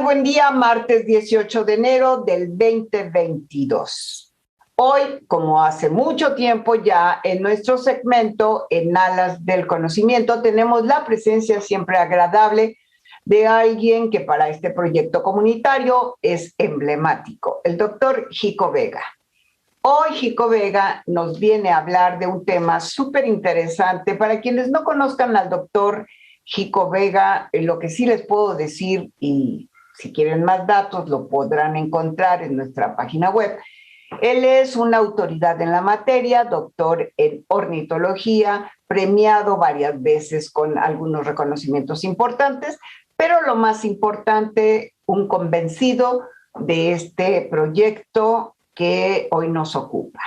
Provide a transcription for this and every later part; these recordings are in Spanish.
Buen día, martes 18 de enero del 2022. Hoy, como hace mucho tiempo ya, en nuestro segmento En Alas del Conocimiento, tenemos la presencia siempre agradable de alguien que para este proyecto comunitario es emblemático, el doctor Jico Vega. Hoy Jico Vega nos viene a hablar de un tema súper interesante. Para quienes no conozcan al doctor Jico Vega, lo que sí les puedo decir, y si quieren más datos lo podrán encontrar en nuestra página web, él es una autoridad en la materia, doctor en ornitología, premiado varias veces con algunos reconocimientos importantes, pero lo más importante, un convencido de este proyecto que hoy nos ocupa.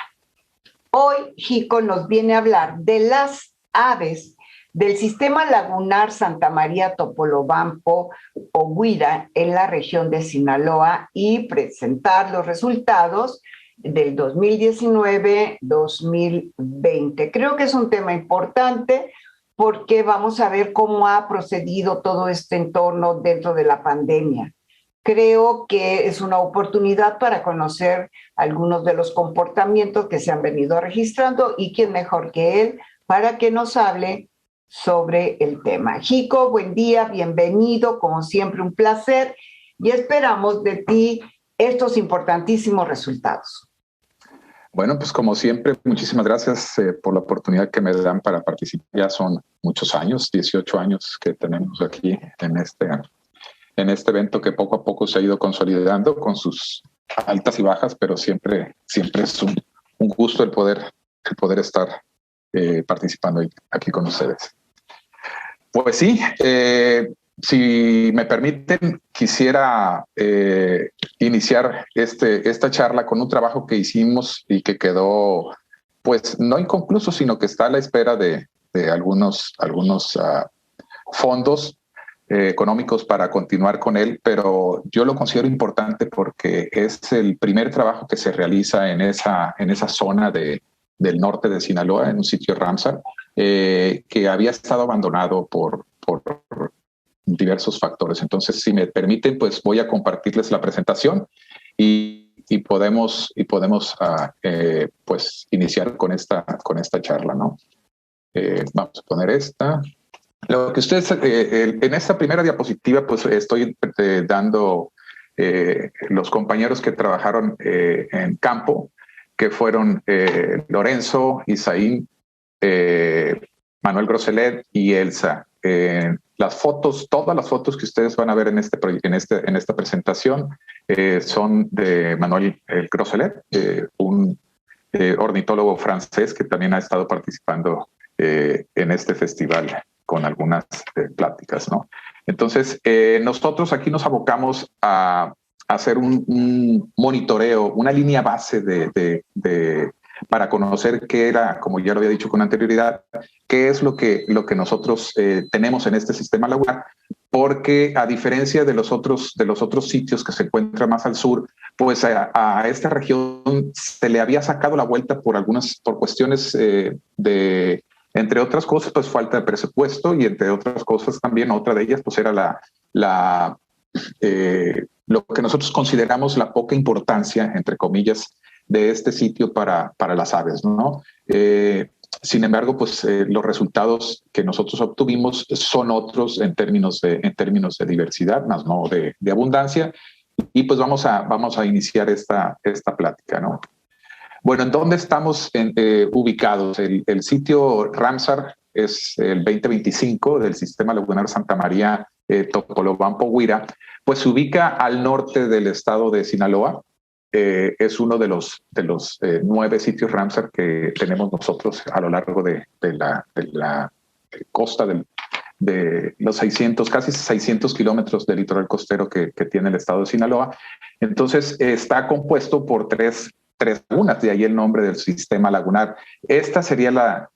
Hoy Jico nos viene a hablar de las aves del sistema lagunar Santa María Topolobampo o Guira en la región de Sinaloa y presentar los resultados del 2019-2020. Creo que es un tema importante porque vamos a ver cómo ha procedido todo este entorno dentro de la pandemia. Creo que es una oportunidad para conocer algunos de los comportamientos que se han venido registrando y quién mejor que él para que nos hable sobre el tema. Jico, buen día, bienvenido, como siempre un placer y esperamos de ti estos importantísimos resultados. Bueno, pues como siempre, muchísimas gracias por la oportunidad que me dan para participar. Ya son muchos años, 18 años que tenemos aquí en este evento que poco a poco se ha ido consolidando con sus altas y bajas, pero siempre es un gusto el poder estar participando aquí con ustedes. Pues sí, si me permiten, quisiera iniciar esta charla con un trabajo que hicimos y que quedó, pues, no inconcluso, sino que está a la espera de algunos fondos económicos para continuar con él, pero yo lo considero importante porque es el primer trabajo que se realiza en esa zona del norte de Sinaloa, en un sitio Ramsar, que había estado abandonado por diversos factores. Entonces, si me permiten, pues voy a compartirles la presentación y podemos pues iniciar con esta charla, ¿no? Vamos a poner esta. Lo que ustedes, en esta primera diapositiva, pues estoy dando los compañeros que trabajaron en campo, que fueron Lorenzo, Isaín, Manuel Groselet y Elsa. Las fotos, todas las fotos que ustedes van a ver en esta presentación son de Manuel Groselet, un ornitólogo francés que también ha estado participando en este festival con algunas pláticas, ¿no? Entonces, nosotros aquí nos abocamos a hacer un monitoreo, una línea base para conocer qué era, como ya lo había dicho con anterioridad, qué es lo que nosotros tenemos en este sistema lagunar, porque a diferencia de los otros sitios que se encuentran más al sur, pues a esta región se le había sacado la vuelta por cuestiones entre otras cosas, pues falta de presupuesto y entre otras cosas también, otra de ellas, pues era lo que nosotros consideramos la poca importancia, entre comillas, de este sitio para las aves, ¿no? Sin embargo, pues los resultados que nosotros obtuvimos son otros en términos de diversidad, más no de abundancia, y pues vamos a iniciar esta plática, ¿no? Bueno, ¿en dónde estamos ubicados? El sitio Ramsar es el 2025 del Sistema Lagunar Santa María Topolobampo Guira, pues se ubica al norte del estado de Sinaloa. Es uno de los 9 sitios Ramsar que tenemos nosotros a lo largo de la costa de los casi 600 kilómetros del litoral costero que tiene el estado de Sinaloa. Entonces está compuesto por tres lagunas, de ahí el nombre del sistema lagunar. Esta sería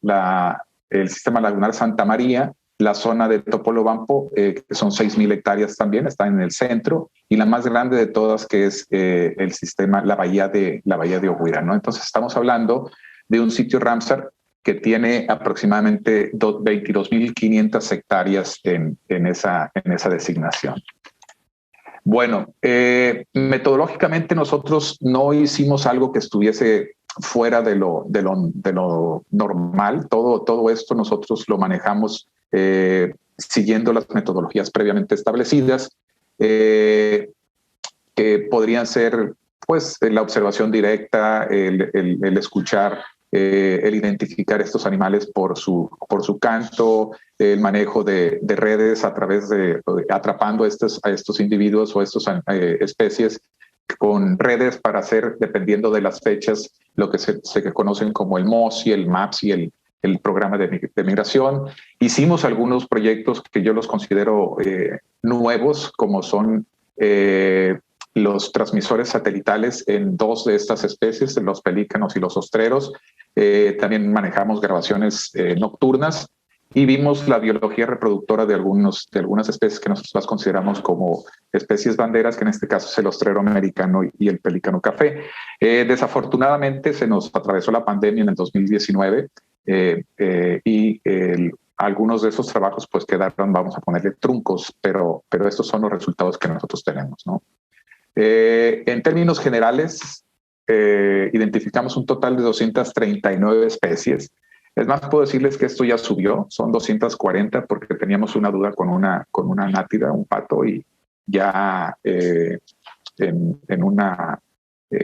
el sistema lagunar Santa María, la zona de Topolobampo, que son 6,000 hectáreas también, está en el centro, y la más grande de todas, que es el sistema, la bahía de Oguira, ¿no? Entonces estamos hablando de un sitio Ramsar que tiene aproximadamente 22,500 hectáreas en esa designación. Bueno, metodológicamente nosotros no hicimos algo que estuviese fuera de lo normal. Todo esto nosotros lo manejamos siguiendo las metodologías previamente establecidas, que podrían ser pues la observación directa, el escuchar, el identificar estos animales por su canto, el manejo de redes a través de atrapando a estos individuos o estas especies con redes para hacer, dependiendo de las fechas, lo que se conocen como el MOSI, el MAPS y el programa de migración. Hicimos algunos proyectos que yo los considero nuevos, como son los transmisores satelitales en dos de estas especies, los pelícanos y los ostreros. También manejamos grabaciones nocturnas y vimos la biología reproductora de algunas especies que nosotros las consideramos como especies banderas, que en este caso es el ostrero americano y el pelícano café. Desafortunadamente se nos atravesó la pandemia en el 2019 y algunos de esos trabajos pues quedaron, vamos a ponerle truncos, pero estos son los resultados que nosotros tenemos, ¿no? En términos generales, identificamos un total de 239 especies. Es más, puedo decirles que esto ya subió, son 240 porque teníamos una duda con una nátida, un pato, y ya en una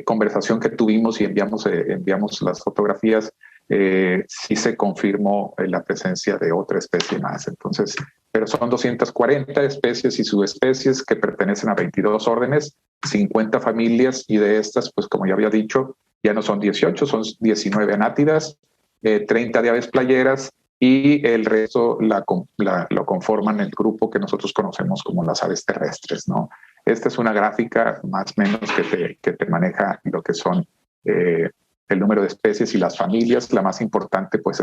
conversación que tuvimos y enviamos las fotografías, sí se confirmó la presencia de otra especie más. Entonces, pero son 240 especies y subespecies que pertenecen a 22 órdenes, 50 familias, y de estas, pues como ya había dicho, ya no son 18, son 19 anátidas, 30 de aves playeras, y el resto lo conforman el grupo que nosotros conocemos como las aves terrestres, ¿no? Esta es una gráfica más o menos que te maneja lo que son el número de especies y las familias. La más importante pues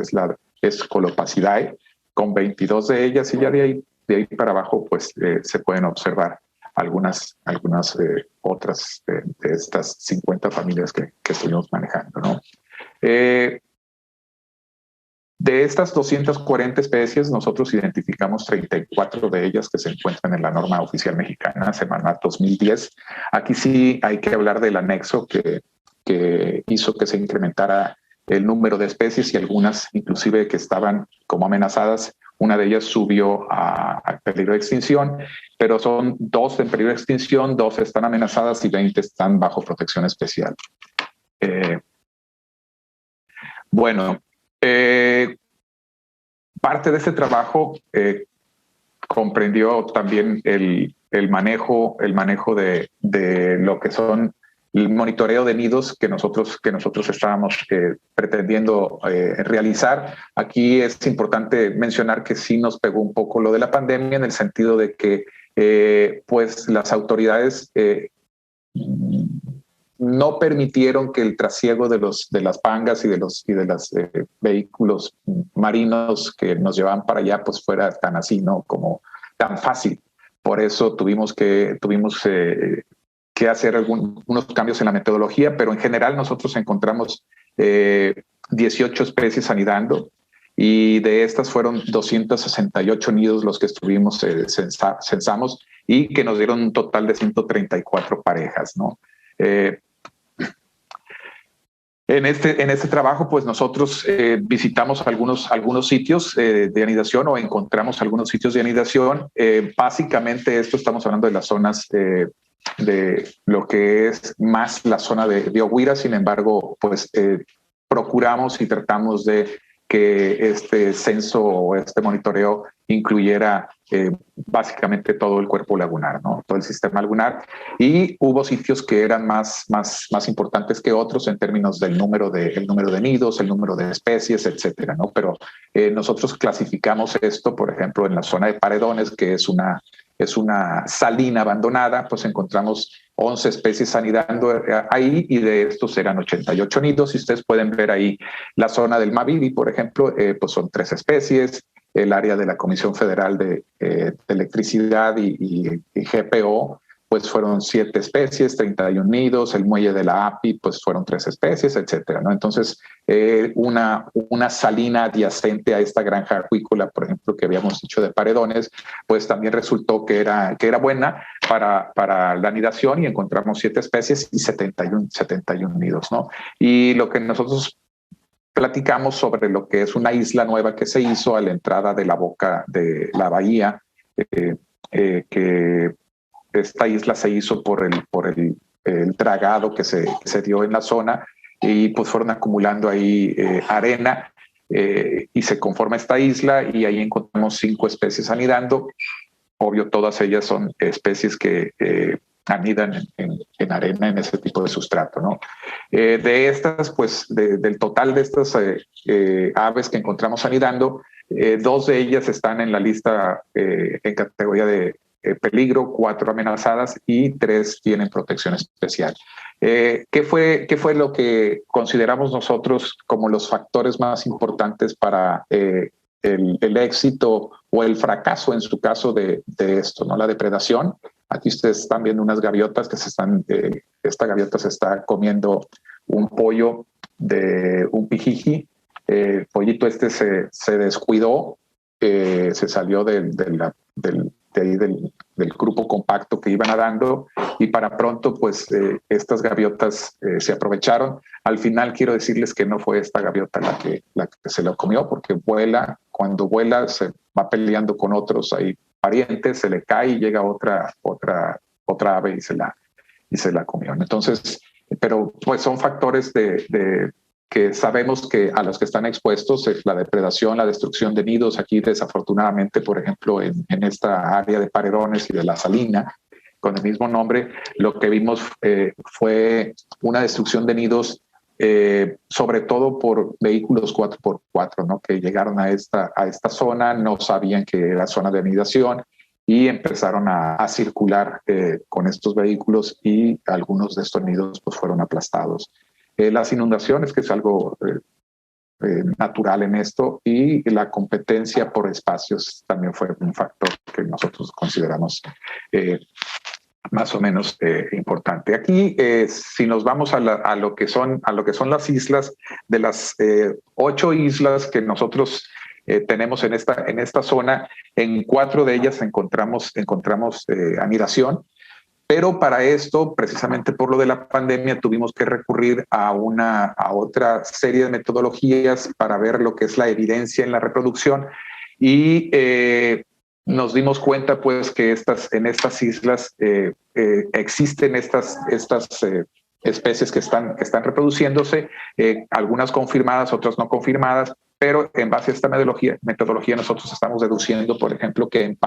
es Colopacidae, con 22 de ellas, y ya de ahí para abajo pues se pueden observar algunas otras de estas 50 familias que estuvimos manejando, ¿no? De estas 240 especies, nosotros identificamos 34 de ellas que se encuentran en la norma oficial mexicana, Semarnat 2010. Aquí sí hay que hablar del anexo que hizo que se incrementara el número de especies, y algunas inclusive que estaban como amenazadas. Una de ellas subió a peligro de extinción, pero son 2 en peligro de extinción, 2 están amenazadas y 20 están bajo protección especial. Parte de este trabajo comprendió también el manejo de lo que son el monitoreo de nidos que nosotros estábamos pretendiendo realizar. Aquí es importante mencionar que sí nos pegó un poco lo de la pandemia, en el sentido de que pues las autoridades no permitieron que el trasiego de las pangas y de los vehículos marinos que nos llevaban para allá pues fuera tan así, ¿no? Como tan fácil. Por eso tuvimos que hacer unos cambios en la metodología, pero en general nosotros encontramos 18 especies anidando, y de estas fueron 268 nidos los que estuvimos censamos, y que nos dieron un total de 134 parejas, ¿no? En este trabajo, pues nosotros visitamos algunos sitios de anidación, o encontramos algunos sitios de anidación. Básicamente esto estamos hablando de las zonas de lo que es más la zona de Oguira. Sin embargo, pues procuramos y tratamos de que este censo o este monitoreo incluyera básicamente todo el cuerpo lagunar, ¿no? Todo el sistema lagunar, y hubo sitios que eran más importantes que otros en términos del número de nidos, el número de especies, etcétera, ¿no? Pero nosotros clasificamos esto, por ejemplo, en la zona de Paredones, que es una salina abandonada, pues encontramos 11 especies anidando ahí, y de estos eran 88 nidos. Y ustedes pueden ver ahí la zona del Maviri, por ejemplo, pues son 3 especies. El área de la Comisión Federal de Electricidad y GPO, pues fueron 7 especies, 31 nidos, el muelle de la API, pues fueron 3 especies, etcétera, ¿no? Entonces, una salina adyacente a esta granja acuícola, por ejemplo, que habíamos dicho de Paredones, pues también resultó que era buena para la anidación, y encontramos 7 especies y 71 nidos, ¿no? Y lo que nosotros platicamos sobre lo que es una isla nueva que se hizo a la entrada de la boca de la bahía, que esta isla se hizo por el dragado que se dio en la zona, y pues fueron acumulando ahí arena, y se conforma esta isla, y ahí encontramos 5 especies anidando. Obvio, todas ellas son especies que anidan en arena, en ese tipo de sustrato, ¿no? De estas, pues, del total de estas aves que encontramos anidando, 2 de ellas están en la lista en categoría de peligro, 4 amenazadas, y 3 tienen protección especial. ¿Qué fue lo que consideramos nosotros como los factores más importantes para el éxito o el fracaso, en su caso, de esto, ¿no? La depredación. Aquí ustedes están viendo unas gaviotas que esta gaviota se está comiendo un pollo de un pijiji. El pollito se descuidó, se salió del grupo compacto que iba nadando, y para pronto, pues, estas gaviotas se aprovecharon. Al final quiero decirles que no fue esta gaviota la que se la comió, porque cuando vuela se va peleando con otros ahí parientes, se le cae y llega otra ave y se la comió. Entonces, pero pues son factores que sabemos que a los que están expuestos, la depredación, la destrucción de nidos. Aquí, desafortunadamente, por ejemplo, en esta área de Paredones y de la Salina, con el mismo nombre, lo que vimos fue una destrucción de nidos, sobre todo por vehículos 4x4, ¿no? Que llegaron a esta zona, no sabían que era zona de anidación, y empezaron a circular con estos vehículos, y algunos de estos nidos pues fueron aplastados. Las inundaciones, que es algo natural en esto, y la competencia por espacios también fue un factor que nosotros consideramos más o menos importante. Aquí, si nos vamos a lo que son las islas, de las 8 islas que nosotros tenemos en esta zona, en 4 de ellas encontramos anidación. Pero para esto, precisamente por lo de la pandemia, tuvimos que recurrir a otra serie de metodologías para ver lo que es la evidencia en la reproducción, y nos dimos cuenta, pues, que en estas islas existen estas especies que están reproduciéndose, algunas confirmadas, otras no confirmadas, pero en base a esta metodología nosotros estamos deduciendo, por ejemplo, que en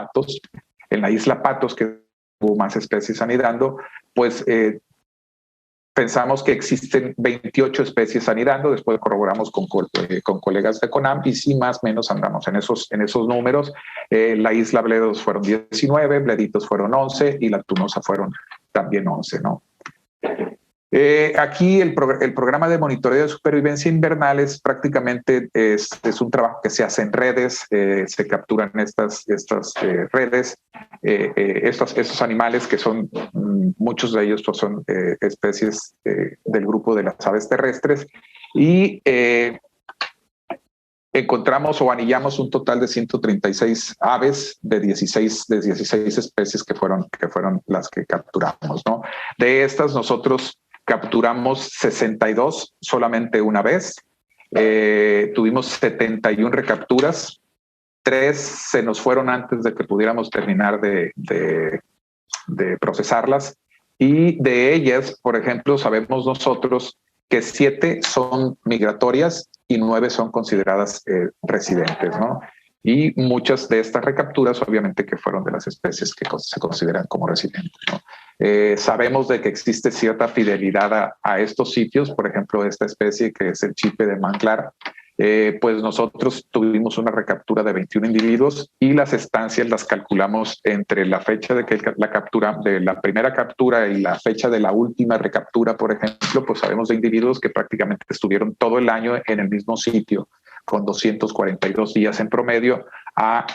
la isla Patos, que hubo más especies anidando, pues pensamos que existen 28 especies anidando. Después corroboramos con colegas de CONAM, y sí, más o menos andamos en esos números. La isla Bledos fueron 19, Bleditos fueron 11, y la Tunosa fueron también 11, ¿no? Aquí el programa de monitoreo de supervivencia invernal prácticamente es un trabajo que se hace en redes. Se capturan estas redes, estos animales, que son muchos de ellos pues son especies del grupo de las aves terrestres, y encontramos o anillamos un total de 136 aves de 16 especies que fueron las que capturamos, ¿no? De estas, nosotros capturamos 62 solamente una vez. Tuvimos 71 recapturas. 3 se nos fueron antes de que pudiéramos terminar de procesarlas. Y de ellas, por ejemplo, sabemos nosotros que 7 son migratorias y 9 son consideradas residentes, ¿no? Y muchas de estas recapturas, obviamente, que fueron de las especies que se consideran como residentes, ¿no? Sabemos de que existe cierta fidelidad a estos sitios. Por ejemplo, esta especie, que es el chipe de manglar, pues nosotros tuvimos una recaptura de 21 individuos, y las estancias las calculamos entre la fecha de la primera captura y la fecha de la última recaptura. Por ejemplo, pues sabemos de individuos que prácticamente estuvieron todo el año en el mismo sitio, con 242 días en promedio a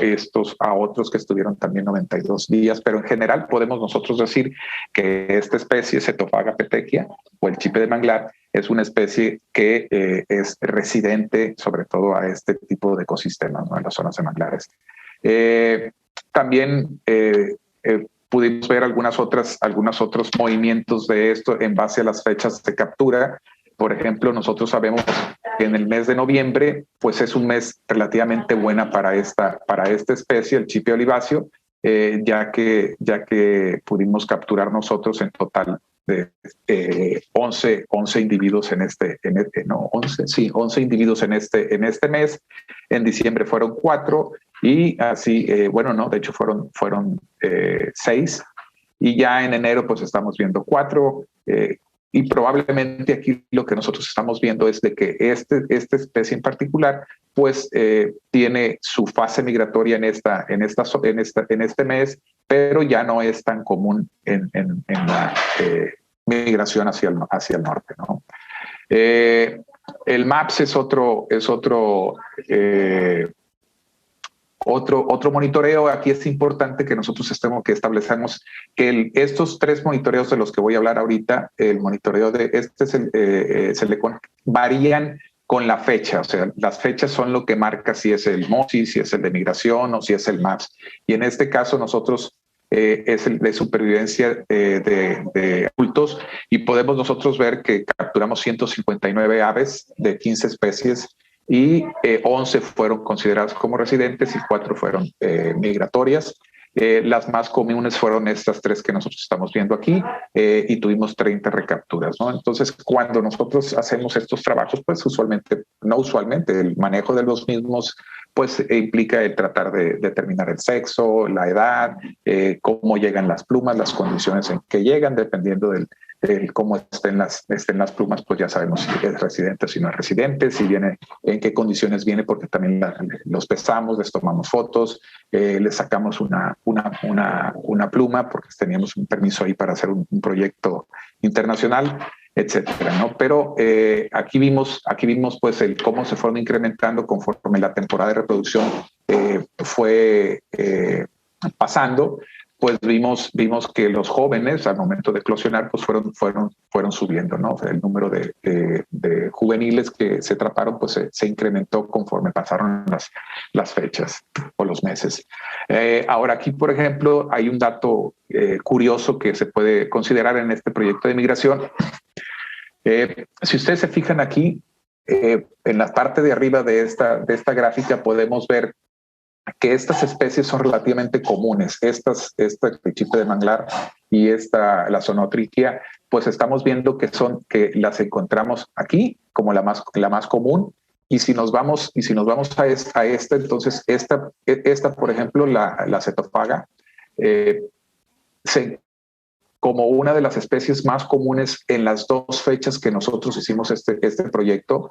otros que estuvieron también 92 días, pero en general podemos nosotros decir que esta especie, Setophaga petechia, o el chipe de manglar, es una especie que es residente sobre todo a este tipo de ecosistemas, ¿no? En las zonas de manglares. También pudimos ver algunos otros movimientos de esto en base a las fechas de captura. Por ejemplo, nosotros sabemos que en el mes de noviembre, pues es un mes relativamente buena para esta especie, el chipe oliváceo, ya que pudimos capturar nosotros en total de 11 individuos en 11 individuos en este mes. En diciembre fueron 4 y así, de hecho fueron 6, y ya en enero pues estamos viendo 4. Y probablemente aquí lo que nosotros estamos viendo es de que esta especie en particular pues tiene su fase migratoria en este mes, pero ya no es tan común en la migración hacia el norte, ¿no? El MAPS es otro monitoreo. Aquí es importante que nosotros establezcamos que estos 3 monitoreos de los que voy a hablar ahorita, el monitoreo de varían con la fecha, o sea, las fechas son lo que marca si es el MOSI, si es el de migración o si es el MAPS. Y en este caso nosotros es el de supervivencia de adultos, y podemos nosotros ver que capturamos 159 aves de 15 especies, y 11 fueron consideradas como residentes y 4 fueron migratorias. Las más comunes fueron estas 3 que nosotros estamos viendo aquí, y tuvimos 30 recapturas, ¿no? Entonces, cuando nosotros hacemos estos trabajos, pues el manejo de los mismos pues implica el tratar de determinar el sexo, la edad, cómo llegan las plumas, las condiciones en que llegan, dependiendo del cómo estén las plumas, pues ya sabemos si es residente o si no es residente, si viene, en qué condiciones viene, porque también los pesamos, les tomamos fotos, les sacamos una pluma, porque teníamos un permiso ahí para hacer un proyecto internacional, etcétera, ¿no? Pero aquí vimos pues cómo se fueron incrementando conforme la temporada de reproducción fue pasando. Pues vimos que los jóvenes al momento de eclosionar pues fueron subiendo, ¿no? O sea, el número de juveniles que se atraparon pues se incrementó conforme pasaron las fechas o los meses. Ahora aquí, por ejemplo, hay un dato curioso que se puede considerar en este proyecto de migración. Si ustedes se fijan aquí, en la parte de arriba de esta gráfica podemos ver que estas especies son relativamente comunes. Este chipe de manglar y la Zonotrichia, pues estamos viendo que las encontramos aquí como la más común. Y si nos vamos a esta, entonces esta, por ejemplo, la Setophaga, como una de las especies más comunes en las 2 fechas que nosotros hicimos este proyecto,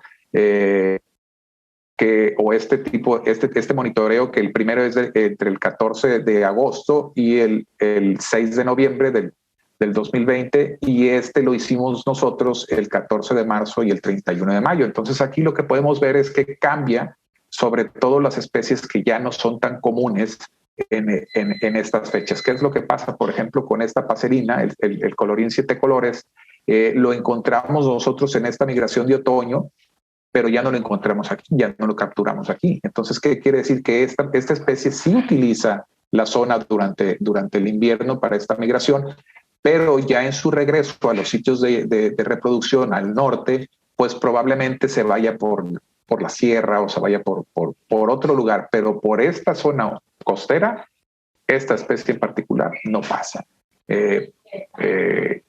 este monitoreo, que el primero es entre el 14 de agosto y el 6 de noviembre del 2020, y lo hicimos nosotros el 14 de marzo y el 31 de mayo. Entonces aquí lo que podemos ver es que cambia, sobre todo las especies que ya no son tan comunes en estas fechas. ¿Qué es lo que pasa, por ejemplo, con esta passerina, el colorín 7 colores? Lo encontramos nosotros en esta migración de otoño, pero ya no lo encontramos aquí, ya no lo capturamos aquí. Entonces, ¿qué quiere decir? Que esta especie sí utiliza la zona durante el invierno para esta migración, pero ya en su regreso a los sitios de reproducción al norte, pues probablemente se vaya por la sierra o se vaya por otro lugar, pero por esta zona costera, esta especie en particular no pasa.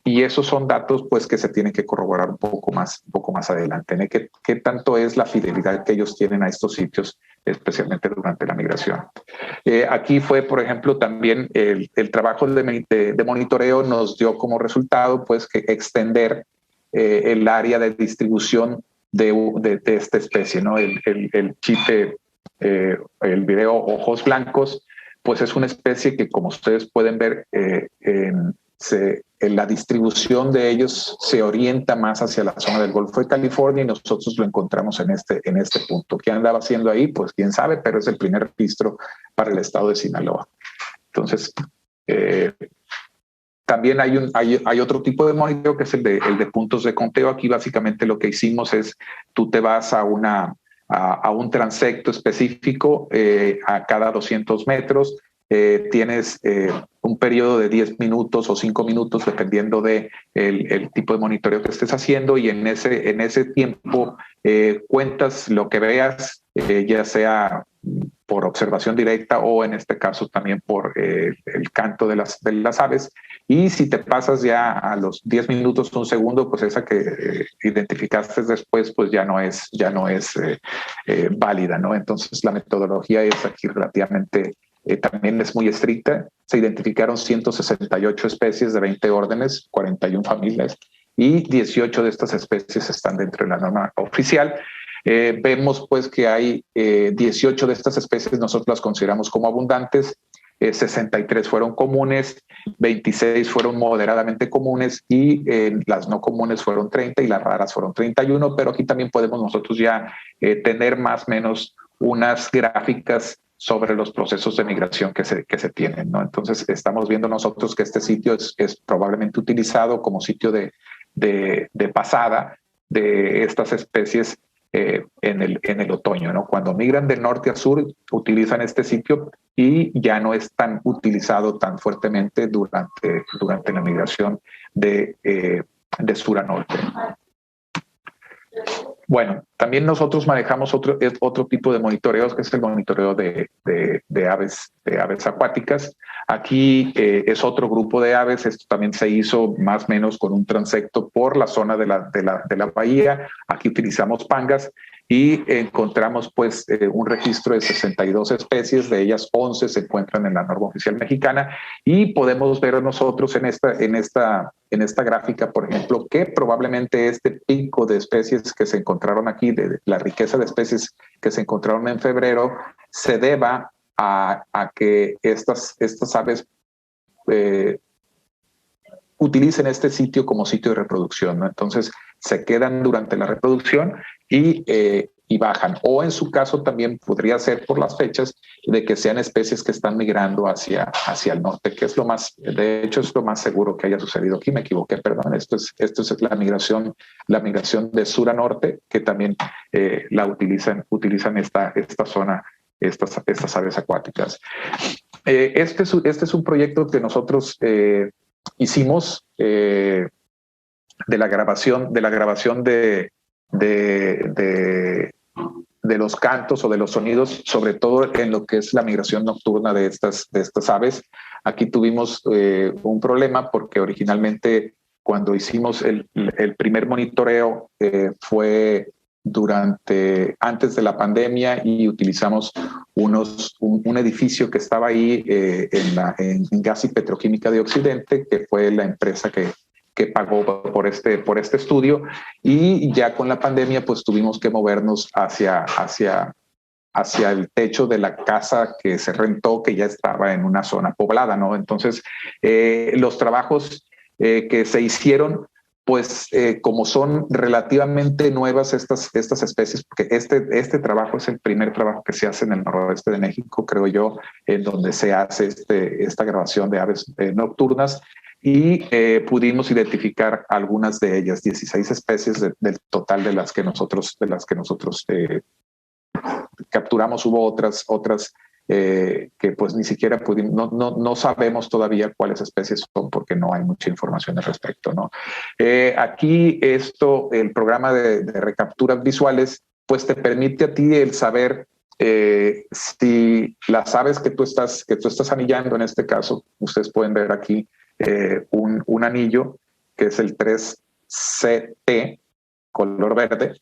Y esos son datos pues que se tienen que corroborar un poco más adelante, ¿no? ¿Qué tanto es la fidelidad que ellos tienen a estos sitios, especialmente durante la migración? Aquí fue, por ejemplo, también el trabajo de monitoreo nos dio como resultado pues que extender el área de distribución de esta especie, ¿no? El chipe, el video ojos blancos, pues es una especie que, como ustedes pueden ver la distribución de ellos se orienta más hacia la zona del Golfo de California y nosotros lo encontramos en este punto. ¿Qué andaba haciendo ahí? Pues quién sabe, pero es el primer registro para el estado de Sinaloa. Entonces, también hay otro tipo de monitoreo que es el de puntos de conteo. Aquí básicamente lo que hicimos es, tú te vas a un transecto específico a cada 200 metros, tienes un periodo de 10 minutos o 5 minutos dependiendo de el tipo de monitoreo que estés haciendo, y en ese tiempo cuentas lo que veas, ya sea por observación directa o en este caso también por el canto de las aves. Y si te pasas ya a los 10 minutos, un segundo, pues esa que identificaste después, pues ya no es válida, ¿no? Entonces la metodología es aquí relativamente, también es muy estricta. Se identificaron 168 especies de 20 órdenes, 41 familias, y 18 de estas especies están dentro de la norma oficial. Vemos pues que hay 18 de estas especies, nosotros las consideramos como abundantes, 63 fueron comunes, 26 fueron moderadamente comunes y las no comunes fueron 30 y las raras fueron 31, pero aquí también podemos nosotros ya tener más o menos unas gráficas sobre los procesos de migración que se tienen, ¿no? Entonces estamos viendo nosotros que este sitio es probablemente utilizado como sitio de pasada de estas especies en el otoño, ¿no? Cuando migran de norte a sur, utilizan este sitio y ya no es tan utilizado tan fuertemente durante la migración de sur a norte. Bueno, también nosotros manejamos otro tipo de monitoreos, que es el monitoreo de aves acuáticas. Aquí es otro grupo de aves. Esto también se hizo más o menos con un transecto por la zona de la bahía. Aquí utilizamos pangas y encontramos pues un registro de 62 especies, de ellas 11 se encuentran en la norma oficial mexicana, y podemos ver nosotros en esta gráfica, por ejemplo, que probablemente este pico de especies que se encontraron aquí, de la riqueza de especies que se encontraron en febrero, se deba a que estas aves utilicen este sitio como sitio de reproducción, ¿no? Entonces se quedan durante la reproducción y bajan. O en su caso también podría ser por las fechas de que sean especies que están migrando hacia el norte, que es de hecho es lo más seguro que haya sucedido aquí. Me equivoqué, perdón. Esto es la migración de sur a norte, que también la utilizan esta zona, estas aves acuáticas. Este es un proyecto que nosotros hicimos de la grabación de los cantos o de los sonidos, sobre todo en lo que es la migración nocturna de estas aves. Aquí tuvimos un problema porque originalmente cuando hicimos el primer monitoreo fue antes de la pandemia, y utilizamos un edificio que estaba ahí en Gas y Petroquímica de Occidente, que fue la empresa que pagó por este estudio, y ya con la pandemia pues tuvimos que movernos hacia el techo de la casa que se rentó, que ya estaba en una zona poblada, ¿no? Entonces los trabajos que se hicieron, pues como son relativamente nuevas estas especies, porque este trabajo es el primer trabajo que se hace en el noroeste de México, creo yo, en donde se hace esta grabación de aves nocturnas, y pudimos identificar algunas de ellas, 16 especies del total de las que nosotros capturamos. Hubo otras que pues ni siquiera pudimos, no sabemos todavía cuáles especies son, porque no hay mucha información al respecto, ¿no? Aquí el programa de recapturas visuales, pues te permite a ti el saber si las aves que tú estás anillando, en este caso, ustedes pueden ver aquí un anillo que es el 3CT, color verde,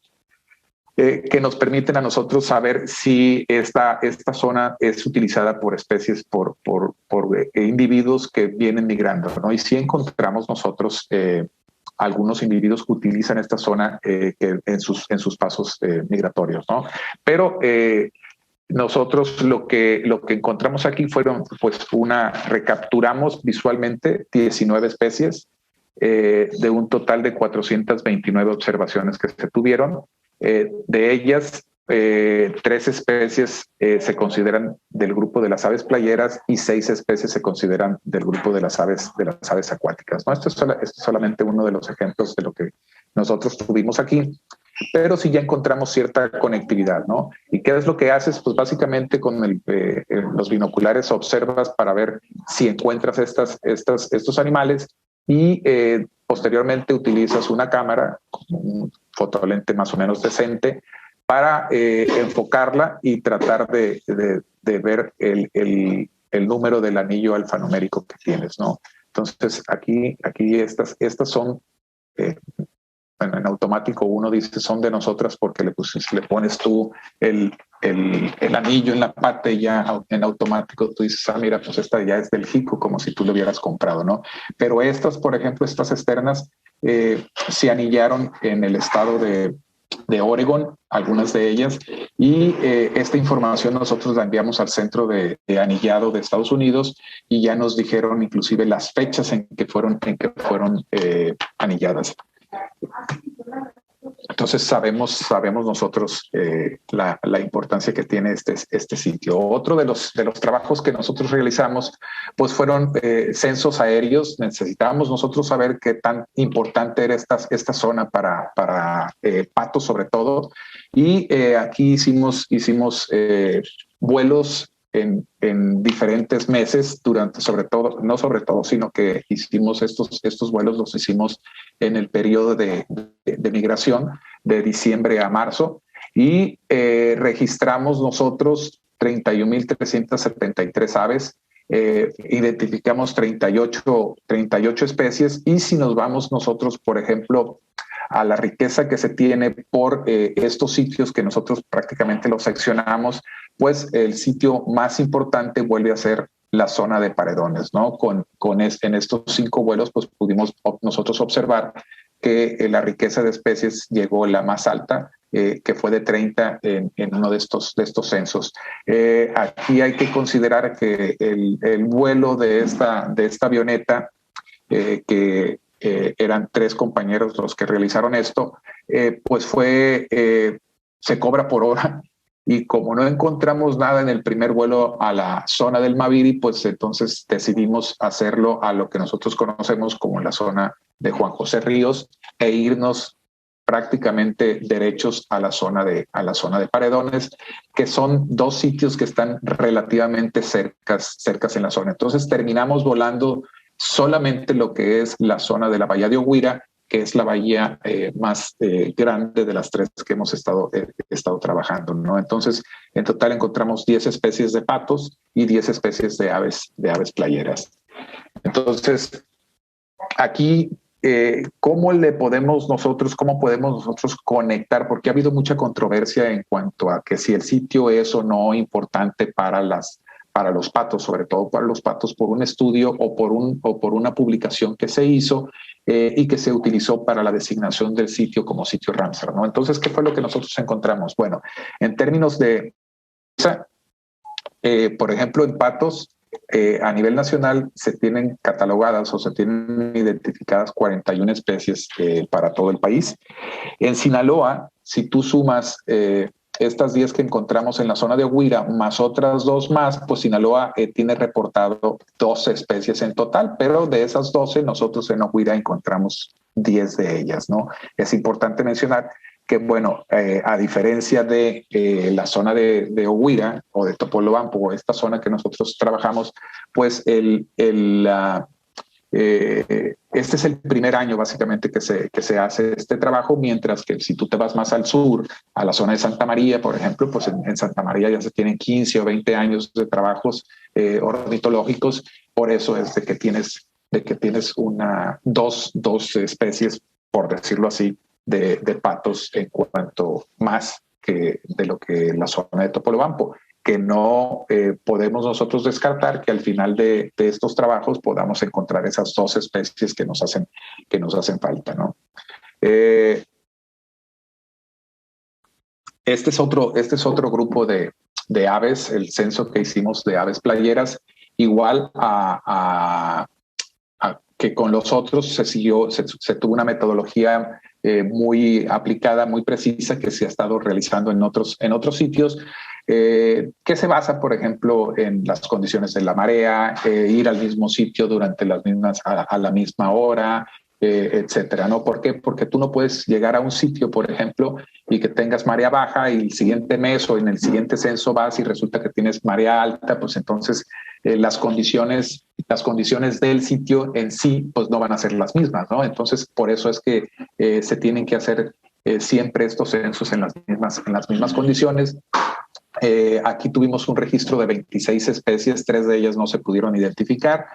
que nos permiten a nosotros saber si esta zona es utilizada por especies, por individuos que vienen migrando, ¿no? Y si encontramos nosotros algunos individuos que utilizan esta zona en sus pasos migratorios, ¿no? Pero nosotros lo que encontramos aquí fueron, pues, recapturamos visualmente 19 especies de un total de 429 observaciones que se tuvieron. De ellas, 3 especies se consideran del grupo de las aves playeras y 6 especies se consideran del grupo de las aves acuáticas, ¿no? Esto es solamente uno de los ejemplos de lo que nosotros tuvimos aquí. Pero sí ya encontramos cierta conectividad, ¿no? ¿Y qué es lo que haces? Pues básicamente con los binoculares observas para ver si encuentras estos animales y posteriormente utilizas una cámara, un fotolente más o menos decente, para enfocarla y tratar de ver el número del anillo alfanumérico que tienes, ¿no? Entonces aquí estas son... en automático uno dice son de nosotras porque le pones tú el anillo en la pata y ya en automático tú dices, mira, pues esta ya es del Jico, como si tú lo hubieras comprado, ¿no? Pero estas, por ejemplo, estas externas se anillaron en el estado de Oregon, algunas de ellas, y esta información nosotros la enviamos al centro de anillado de Estados Unidos y ya nos dijeron inclusive las fechas en que fueron anilladas. Entonces sabemos nosotros la importancia que tiene este sitio. Otro de los trabajos que nosotros realizamos pues fueron censos aéreos. Necesitábamos nosotros saber qué tan importante era esta zona para patos sobre todo, y aquí hicimos vuelos en diferentes meses sino que hicimos estos vuelos, los hicimos en el periodo de migración de diciembre a marzo y registramos nosotros 31,373 aves, identificamos 38 especies, y si nos vamos nosotros, por ejemplo, a la riqueza que se tiene por estos sitios que nosotros prácticamente los seccionamos, pues el sitio más importante vuelve a ser la zona de Paredones, ¿no? En estos 5 vuelos, pues pudimos nosotros observar que la riqueza de especies llegó la más alta, que fue de 30 en uno de estos censos. Aquí hay que considerar que el vuelo de esta avioneta, que eran 3 compañeros los que realizaron esto, pues se cobra por hora, y como no encontramos nada en el primer vuelo a la zona del Maviri, pues entonces decidimos hacerlo a lo que nosotros conocemos como la zona de Juan José Ríos e irnos prácticamente derechos a la zona de Paredones, que son 2 sitios que están relativamente cercas en la zona. Entonces terminamos volando solamente lo que es la zona de la bahía de Oguira, que es la bahía más grande de las 3 que hemos estado trabajando, ¿no? Entonces, en total encontramos 10 especies de patos y 10 especies de aves playeras. Entonces, aquí, ¿cómo podemos nosotros conectar? Porque ha habido mucha controversia en cuanto a que si el sitio es o no importante para los patos, sobre todo para los patos, por un estudio o por una publicación que se hizo y que se utilizó para la designación del sitio como sitio Ramsar, ¿no? Entonces, ¿qué fue lo que nosotros encontramos? Bueno, en términos de, por ejemplo, en patos, a nivel nacional se tienen catalogadas o se tienen identificadas 41 especies para todo el país. En Sinaloa, si tú sumas estas 10 que encontramos en la zona de Oguira, más otras 2 más, pues Sinaloa tiene reportado 12 especies en total, pero de esas 12 nosotros en Oguira encontramos 10 de ellas, ¿no? Es importante mencionar que, bueno, a diferencia de la zona de Oguira o de Topolobampo, o esta zona que nosotros trabajamos, pues este es el primer año básicamente que se hace este trabajo, mientras que si tú te vas más al sur, a la zona de Santa María, por ejemplo, pues en Santa María ya se tienen 15 o 20 años de trabajos ornitológicos. Por eso es de que tienes dos especies, por decirlo así, de patos en cuanto más que de lo que la zona de Topolobampo, que no podemos nosotros descartar que al final de estos trabajos podamos encontrar esas 2 especies que nos hacen falta, ¿no? Este es otro grupo de de aves, el censo que hicimos de aves playeras, igual a que con los otros se tuvo una metodología muy aplicada, muy precisa, que se ha estado realizando en otros sitios, que se basa, por ejemplo, en las condiciones de la marea, ir al mismo sitio durante a la misma hora, etcétera, ¿no? ¿Por qué? Porque tú no puedes llegar a un sitio, por ejemplo, y que tengas marea baja y el siguiente mes o en el siguiente censo vas y resulta que tienes marea alta, pues entonces las condiciones del sitio en sí pues no van a ser las mismas, ¿no? Entonces, por eso es que se tienen que hacer siempre estos censos en las mismas condiciones. Aquí tuvimos un registro de 26 especies, 3 de ellas no se pudieron identificar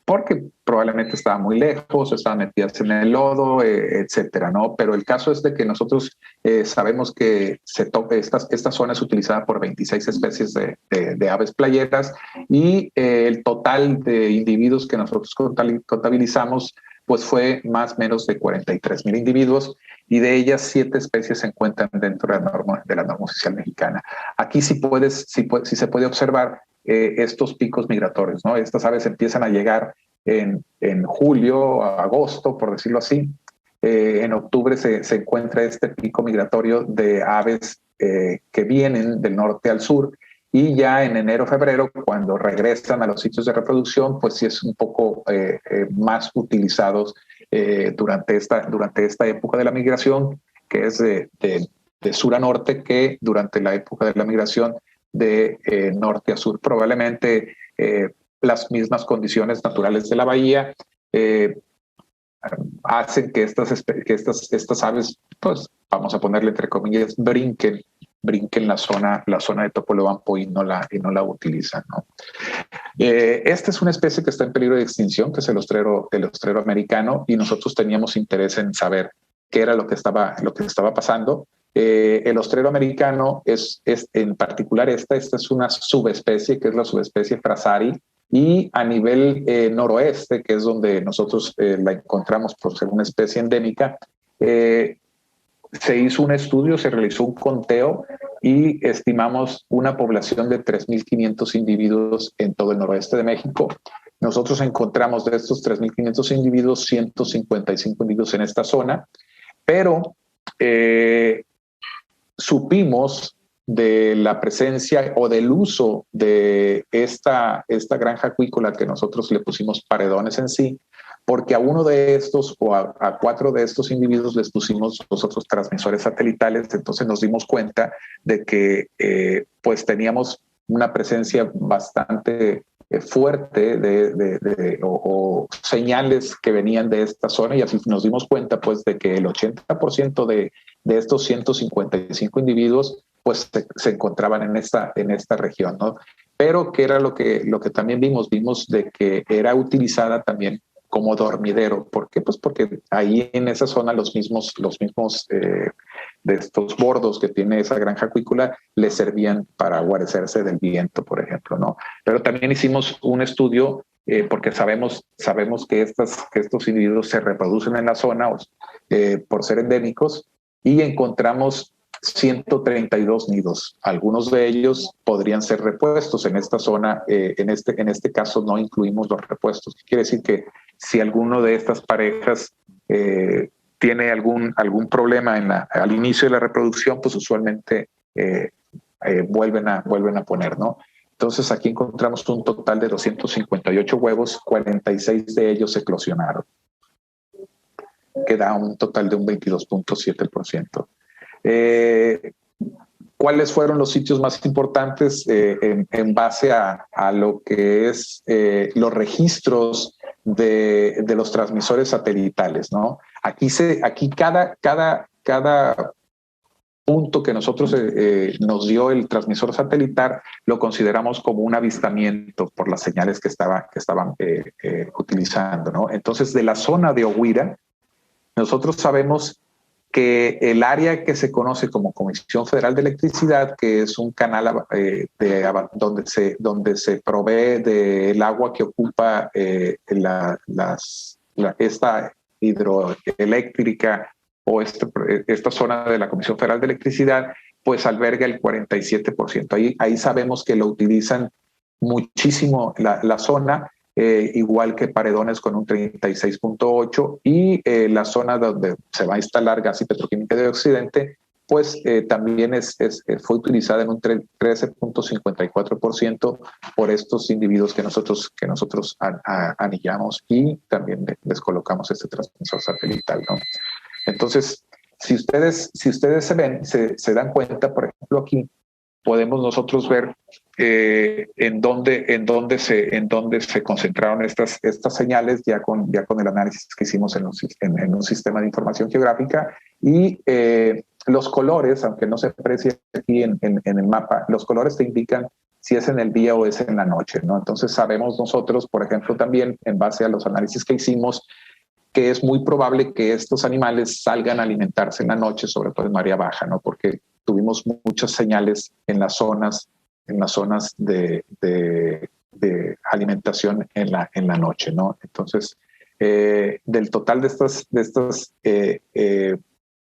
porque probablemente estaban muy lejos, estaban metidas en el lodo, etcétera, ¿no? Pero el caso es de que nosotros sabemos que esta zona es utilizada por 26 especies de aves playeras y el total de individuos que nosotros contabilizamos pues fue más o menos de 43,000 individuos y de ellas 7 especies se encuentran dentro de la norma oficial mexicana. Aquí sí se puede observar estos picos migratorios, ¿no? Estas aves empiezan a llegar en julio, agosto, por decirlo así. En octubre se encuentra este pico migratorio de aves que vienen del norte al sur y ya en enero, febrero, cuando regresan a los sitios de reproducción, pues sí es un poco más utilizados durante esta época de la migración, que es de sur a norte, que durante la época de la migración de norte a sur. Probablemente las mismas condiciones naturales de la bahía hacen que estas aves, pues vamos a ponerle entre comillas, brinquen la zona de Topolobampo y no la utilizan, ¿no? Esta es una especie que está en peligro de extinción, que es el ostrero americano, y nosotros teníamos interés en saber qué era lo que estaba pasando. El ostrero americano es en particular esta es una subespecie, que es la subespecie Frasari, y a nivel noroeste, que es donde nosotros la encontramos por ser una especie endémica, se hizo un estudio, se realizó un conteo y estimamos una población de 3,500 individuos en todo el noroeste de México. Nosotros encontramos de estos 3,500 individuos, 155 individuos en esta zona, pero supimos de la presencia o del uso de esta granja acuícola que nosotros le pusimos paredones en sí, porque a uno de estos o a 4 de estos individuos les pusimos nosotros transmisores satelitales. Entonces nos dimos cuenta de que pues teníamos una presencia bastante fuerte o señales que venían de esta zona, y así nos dimos cuenta pues de que el 80% de estos 155 individuos pues se encontraban en esta región, ¿no? Pero que era lo que también vimos de que era utilizada también como dormidero. ¿Por qué? Pues porque ahí en esa zona los mismos de estos bordos que tiene esa granja acuícola les servían para guarecerse del viento, por ejemplo, ¿no? Pero también hicimos un estudio porque sabemos que estos individuos se reproducen en la zona por ser endémicos, y encontramos 132 nidos. Algunos de ellos podrían ser repuestos en esta zona. En este caso no incluimos los repuestos. Quiere decir que si alguno de estas parejas tiene algún problema al inicio de la reproducción, pues usualmente vuelven a poner, ¿no? Entonces aquí encontramos un total de 258 huevos, 46 de ellos eclosionaron, que da un total de un 22.7%. ¿Cuáles fueron los sitios más importantes en base a lo que es los registros de los transmisores satelitales, ¿no? Aquí cada punto que nosotros nos dio el transmisor satelital lo consideramos como un avistamiento por las señales que estaban utilizando, ¿no? Entonces, de la zona de Ohuira, nosotros sabemos que el área que se conoce como Comisión Federal de Electricidad, que es un canal donde se provee del agua que ocupa esta hidroeléctrica o esta zona de la Comisión Federal de Electricidad, pues alberga el 47%. Ahí sabemos que lo utilizan muchísimo la zona, igual que Paredones con un 36.8%, y la zona donde se va a instalar gas y petroquímica de Occidente, pues también fue utilizada en un 13.54% por estos individuos que nosotros anillamos y también les colocamos este transmisor satelital, ¿no? Entonces, si ustedes se dan cuenta, por ejemplo, aquí podemos nosotros ver en dónde se concentraron estas señales ya con el análisis que hicimos en un sistema de información geográfica, y los colores, aunque no se aprecia aquí en el mapa, los colores te indican si es en el día o es en la noche, ¿no? Entonces sabemos nosotros, por ejemplo, también en base a los análisis que hicimos, que es muy probable que estos animales salgan a alimentarse en la noche, sobre todo en marea baja, ¿no? Porque tuvimos muchas señales en las zonas de alimentación en la noche, ¿no? Entonces, del total de estas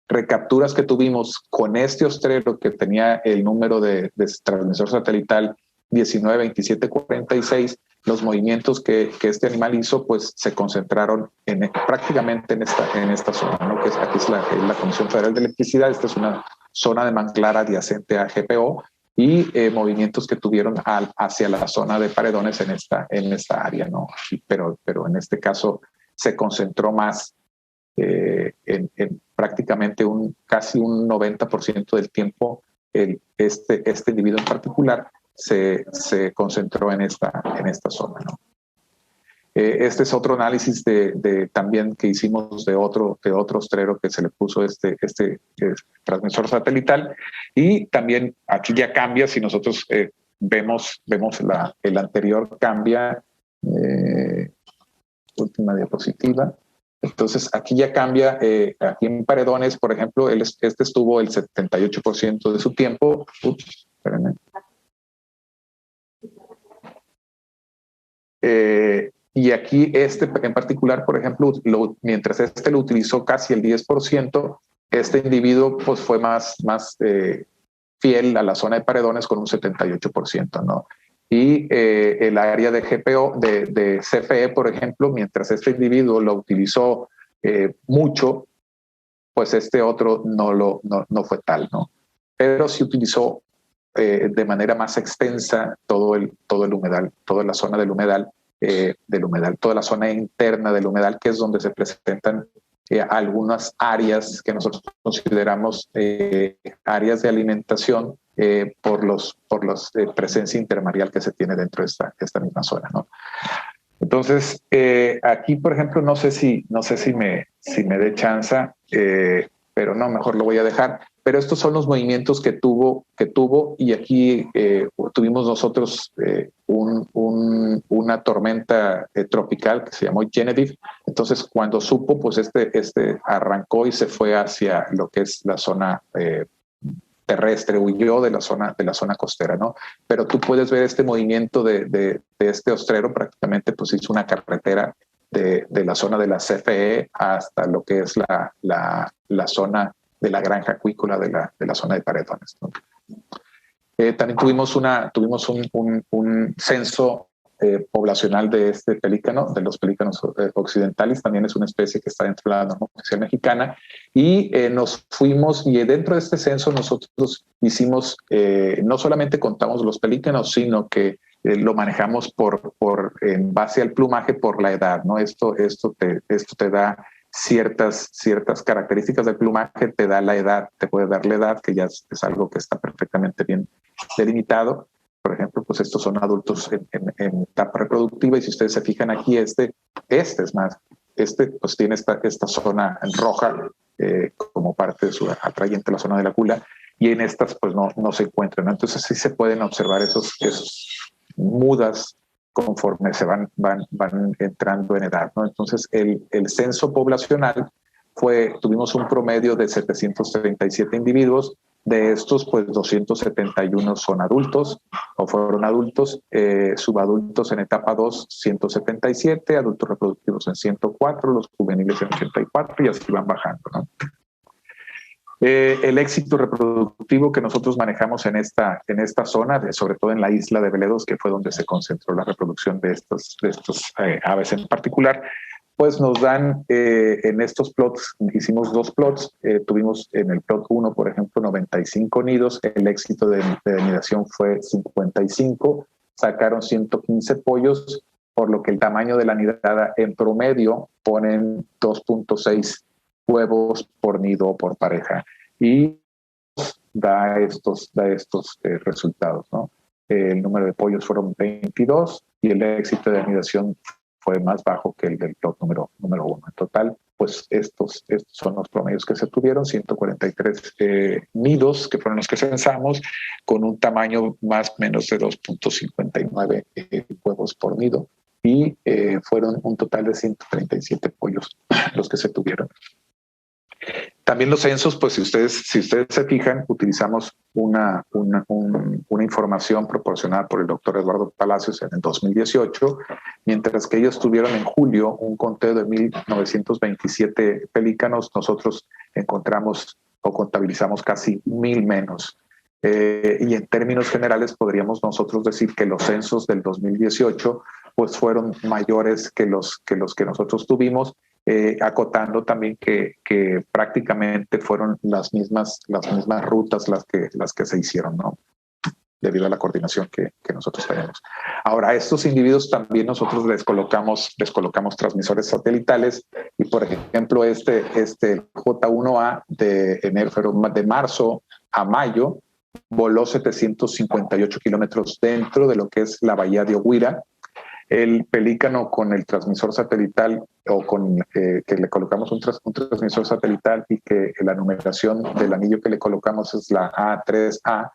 recapturas que tuvimos con este ostrero que tenía el número de transmisor satelital 19, 27, 46, los movimientos que este animal hizo, pues se concentraron prácticamente en esta zona, ¿no? Que aquí es la Comisión Federal de Electricidad. Esta es una zona de manglar adyacente a GPO, y movimientos que tuvieron hacia la zona de Paredones en esta área, ¿no? Pero en este caso se concentró más en prácticamente casi un 90% del tiempo. Este individuo en particular se concentró en esta zona, ¿no? Este es otro análisis también que hicimos de otro ostrero que se le puso este transmisor satelital, y también aquí ya cambia. Si nosotros vemos el anterior, cambia. Última diapositiva. Entonces aquí ya cambia. Aquí en Paredones, por ejemplo, este estuvo el 78% de su tiempo. Espérenme. Y aquí en particular, por ejemplo, mientras lo utilizó casi el 10%, este individuo pues fue más fiel a la zona de Paredones con un 78%, ¿no? Y el área de GPO, de CFE, por ejemplo, mientras este individuo lo utilizó mucho, pues este otro no fue tal, ¿no? Pero sí utilizó de manera más extensa todo el humedal, toda la zona del humedal, toda la zona interna del humedal, que es donde se presentan algunas áreas que nosotros consideramos áreas de alimentación por los presencia intermareal que se tiene dentro de esta misma zona, ¿no? Entonces, aquí, por ejemplo, no sé si me dé chance, pero no, mejor lo voy a dejar. Pero estos son los movimientos que tuvo, y aquí tuvimos nosotros una tormenta tropical que se llamó Genevieve. Entonces, cuando supo, pues este arrancó y se fue hacia lo que es la zona terrestre, huyó de la zona costera, ¿no? Pero tú puedes ver este movimiento de este ostrero. Prácticamente pues hizo una carretera de la zona de la CFE hasta lo que es la zona de la granja acuícola de la zona de Paredones, ¿no? También tuvimos un censo poblacional de este pelícano, de los pelícanos occidentales. También es una especie que está dentro de la norma oficial mexicana, y nos fuimos, y dentro de este censo nosotros hicimos, no solamente contamos los pelícanos, sino que lo manejamos en base al plumaje por la edad, ¿no? Esto te da ciertas características del plumaje, te da la edad, te puede dar la edad, que ya es algo que está perfectamente bien delimitado. Por ejemplo, pues estos son adultos en etapa reproductiva, y si ustedes se fijan aquí, pues tiene esta zona roja como parte de su atrayente, la zona de la cula, y en estas pues no se encuentran, ¿no? Entonces sí se pueden observar esos mudas conforme se van entrando en edad, ¿no? Entonces el censo poblacional tuvimos un promedio de 737 individuos. De estos, pues 271 son adultos o fueron adultos, subadultos en etapa 2, 177, adultos reproductivos en 104, los juveniles en 84, y así van bajando, ¿no? El éxito reproductivo que nosotros manejamos en esta zona, sobre todo en la isla de Veledos, que fue donde se concentró la reproducción de estos aves en particular, pues nos dan en estos plots, hicimos 2 plots, tuvimos en el plot 1, por ejemplo, 95 nidos, el éxito de nidación fue 55, sacaron 115 pollos, por lo que el tamaño de la nidada en promedio ponen 2.6 huevos por nido o por pareja, y da estos resultados, ¿no? El número de pollos fueron 22 y el éxito de anidación fue más bajo que el del plot número 1. En total, pues estos son los promedios que se tuvieron, 143 nidos, que fueron los que censamos, con un tamaño más o menos de 2.59 huevos por nido, y fueron un total de 137 pollos los que se tuvieron. También los censos, pues si ustedes se fijan, utilizamos una información proporcionada por el doctor Eduardo Palacios en el 2018, mientras que ellos tuvieron en julio un conteo de 1,927 pelícanos, nosotros encontramos o contabilizamos casi 1,000 menos. Y en términos generales podríamos nosotros decir que los censos del 2018 pues fueron mayores que los que nosotros tuvimos, acotando también que prácticamente fueron las mismas rutas las que se hicieron, ¿no? Debido a la coordinación que nosotros tenemos. Ahora, a estos individuos también nosotros les colocamos transmisores satelitales, y por ejemplo este J1A de marzo a mayo voló 758 kilómetros dentro de lo que es la bahía de Oguira. El pelícano con el transmisor satelital, o con que le colocamos un transmisor satelital, y que la numeración del anillo que le colocamos es la A3A,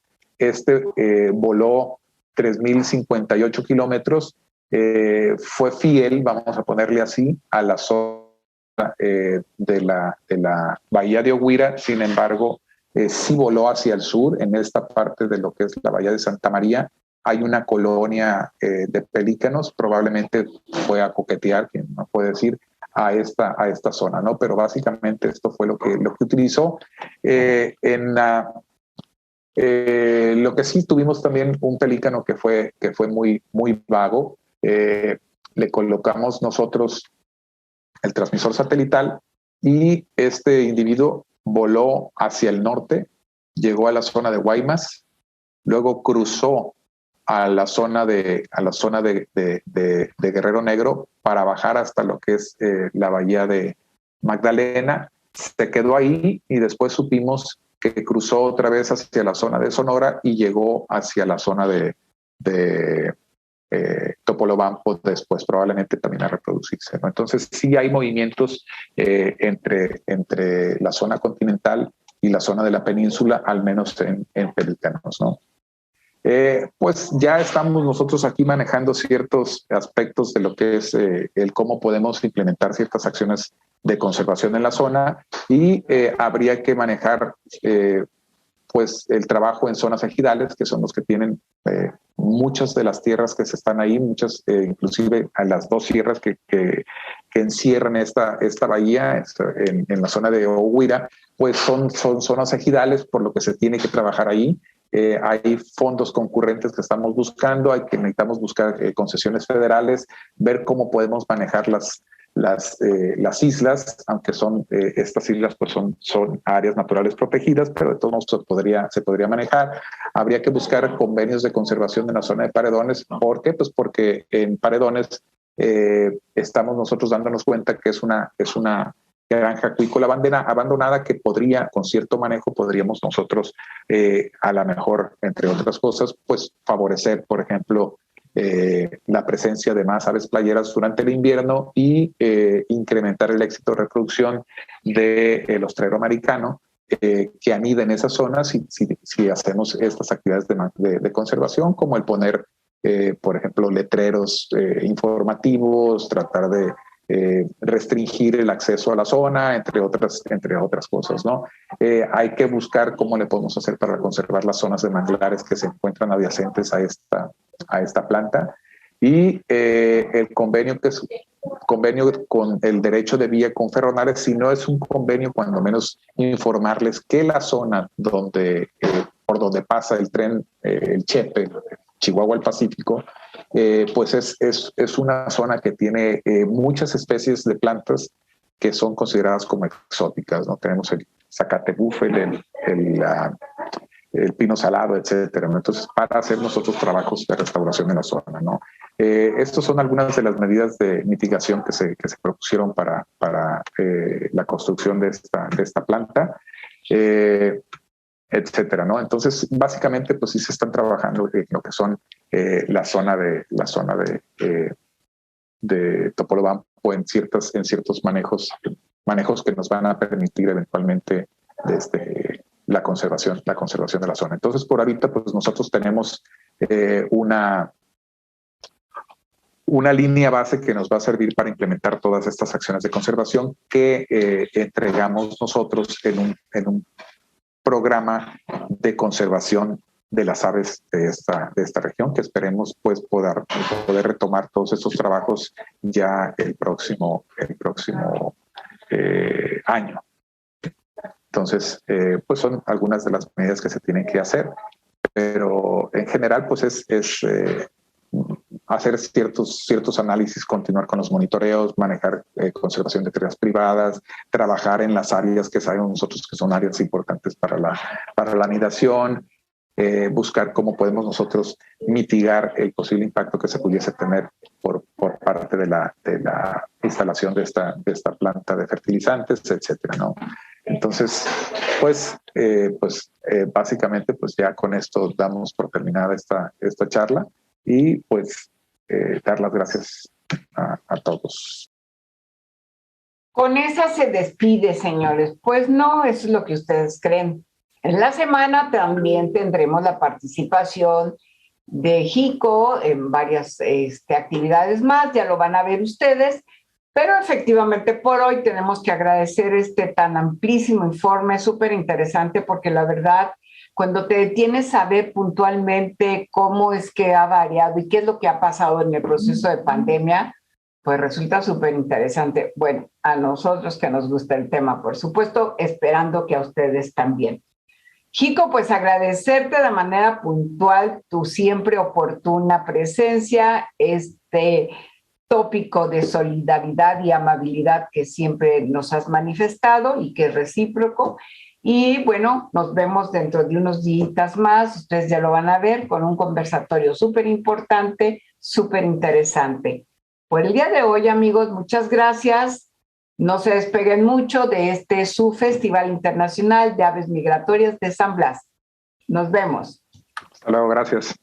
voló 3,058 kilómetros, fue fiel, vamos a ponerle así, a la zona de la bahía de Oguira. Sin embargo, sí voló hacia el sur, en esta parte de lo que es la bahía de Santa María. Hay una colonia de pelícanos, probablemente fue a coquetear, quien no puede decir, a esta zona, ¿no? Pero básicamente esto fue lo que utilizó. Lo que sí tuvimos también un pelícano que fue muy, muy vago. Le colocamos nosotros el transmisor satelital, y este individuo voló hacia el norte, llegó a la zona de Guaymas, luego cruzó a la zona de Guerrero Negro para bajar hasta lo que es la bahía de Magdalena, se quedó ahí, y después supimos que cruzó otra vez hacia la zona de Sonora y llegó hacia la zona de Topolobampo después, probablemente también a reproducirse, ¿no? Entonces sí hay movimientos entre la zona continental y la zona de la península, al menos en pelícanos, ¿no? Pues ya estamos nosotros aquí manejando ciertos aspectos de lo que es el cómo podemos implementar ciertas acciones de conservación en la zona, y habría que manejar pues el trabajo en zonas ejidales, que son los que tienen muchas de las tierras que se están ahí, muchas inclusive a las 2 sierras que encierran esta bahía en la zona de Oguira, pues son zonas ejidales, por lo que se tiene que trabajar ahí. Hay fondos concurrentes que estamos buscando, necesitamos buscar concesiones federales, ver cómo podemos manejar las islas, aunque estas islas pues son áreas naturales protegidas, pero de todos modos se podría manejar. Habría que buscar convenios de conservación en la zona de Paredones. ¿Por qué? Pues porque en Paredones estamos nosotros dándonos cuenta que es una granja acuícola abandonada que con cierto manejo podríamos nosotros a lo mejor, entre otras cosas, pues favorecer, por ejemplo, la presencia de más aves playeras durante el invierno, y incrementar el éxito de reproducción del ostrero americano que anida en esas zonas si hacemos estas actividades de conservación, como el poner, por ejemplo, letreros informativos, tratar de restringir el acceso a la zona, entre otras cosas, ¿no? Hay que buscar cómo le podemos hacer para conservar las zonas de manglares que se encuentran adyacentes a esta planta, y el convenio que convenio con el derecho de vía con Ferronares, si no es un convenio, cuando menos informarles que la zona donde, por donde pasa el tren, el Chepe, Chihuahua al Pacífico, pues es una zona que tiene muchas especies de plantas que son consideradas como exóticas, ¿no? Tenemos el zacate búfel, el pino salado, etcétera, ¿no? Entonces, para hacer nosotros trabajos de restauración en la zona, ¿no? Estas son algunas de las medidas de mitigación que se propusieron para la construcción de esta planta, etcétera, ¿no? Entonces, básicamente, pues sí se están trabajando en lo que son la zona de Topolobampo en ciertos manejos que nos van a permitir eventualmente la conservación de la zona. Entonces, por ahorita, pues nosotros tenemos una línea base que nos va a servir para implementar todas estas acciones de conservación que entregamos nosotros en un programa de conservación de las aves de esta región, que esperemos pues poder retomar todos estos trabajos ya el próximo año. Entonces, pues son algunas de las medidas que se tienen que hacer, pero en general pues es hacer ciertos análisis, continuar con los monitoreos, manejar conservación de tierras privadas, trabajar en las áreas que sabemos nosotros que son áreas importantes para la anidación, buscar cómo podemos nosotros mitigar el posible impacto que se pudiese tener por parte de la instalación de esta planta de fertilizantes, etcétera, ¿no? Entonces, básicamente, pues ya con esto damos por terminada esta charla y pues dar las gracias a todos. Con esa se despide, señores. Pues no, eso es lo que ustedes creen. En la semana también tendremos la participación de Jico en varias actividades más, ya lo van a ver ustedes, pero efectivamente por hoy tenemos que agradecer este tan amplísimo informe, súper interesante, porque la verdad, cuando te detienes a ver puntualmente cómo es que ha variado y qué es lo que ha pasado en el proceso de pandemia, pues resulta súper interesante. Bueno, a nosotros que nos gusta el tema, por supuesto, esperando que a ustedes también. Jico, pues agradecerte de manera puntual tu siempre oportuna presencia, este tópico de solidaridad y amabilidad que siempre nos has manifestado y que es recíproco. Y bueno, nos vemos dentro de unos días más, ustedes ya lo van a ver, con un conversatorio súper importante, súper interesante. Por el día de hoy, amigos, muchas gracias. No se despeguen mucho de su Festival Internacional de Aves Migratorias de San Blas. Nos vemos. Hasta luego, gracias.